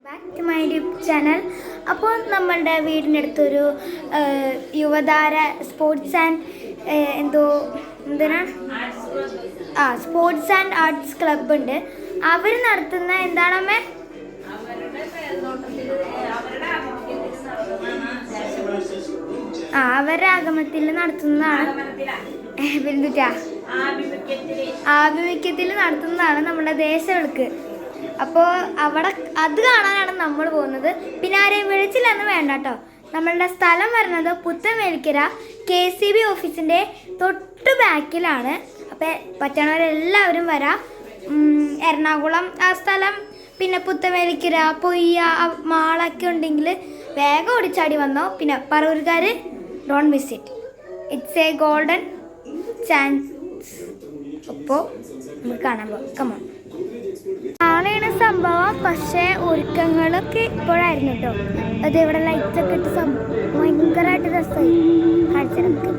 Back to my YouTube channel. അപ്പോൾ നമ്മളുടെ വീടിനടുത്തൊരു Yuvathara sports and sports and arts club ഉണ്ട്. അവർ നടത്തുന്ന എന്താണമ്മേ അവരുടെ ആഗമനത്തിൽ നടത്തുന്നതാണ് ആഭിമുഖ്യത്തിൽ നടത്തുന്നതാണ് നമ്മുടെ ദേശവിളക്ക്. അപ്പോൾ അത് കാണാനാണ് നമ്മൾ പോകുന്നത്. പിന്നെ ആരെയും വിളിച്ചില്ലെന്ന് വേണ്ട കേട്ടോ. നമ്മളുടെ സ്ഥലം വരുന്നത് പുത്തൻവേലിക്കര KCB ഓഫീസിൻ്റെ തൊട്ട് ബാക്കിലാണ്. അപ്പോൾ പറ്റണവരെല്ലാവരും വരാം. എറണാകുളം ആ സ്ഥലം, പിന്നെ പുത്തൻവേലിക്കര പൊയ്യ മാളൊക്കെ ഉണ്ടെങ്കിൽ വേഗം ഓടിച്ചാടി വന്നോ. പിന്നെ പറവൂർക്കാർ don't miss it, it's a golden chance. അപ്പോൾ നമുക്ക് കാണാൻ പോകാം. കമോൺ. നാളെയാണ് സംഭവം, പക്ഷേ ഒരുക്കങ്ങളൊക്കെ ഇപ്പോഴായിരുന്നു കേട്ടോ. അത് ഇവിടെ ലൈറ്റ്സൊക്കെ ഇട്ട് ഭയങ്കരമായിട്ട് രസമായി കാണിച്ചാൽ നമുക്ക്.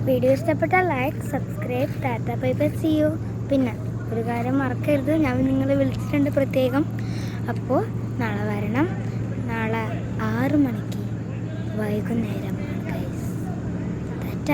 വീഡിയോ ഇഷ്ടപ്പെട്ടാൽ like, subscribe, tata bye bye, see you. പിന്നെ ഒരു കാര്യം മറക്കരുത്, ഞാൻ നിങ്ങളെ വിളിച്ചിട്ടുണ്ട് പ്രത്യേകം. അപ്പോൾ നാളെ വരണം. നാളെ 6 മണിക്ക് വൈകുന്നേരമാണ് ഗൈസ്. ടാറ്റ.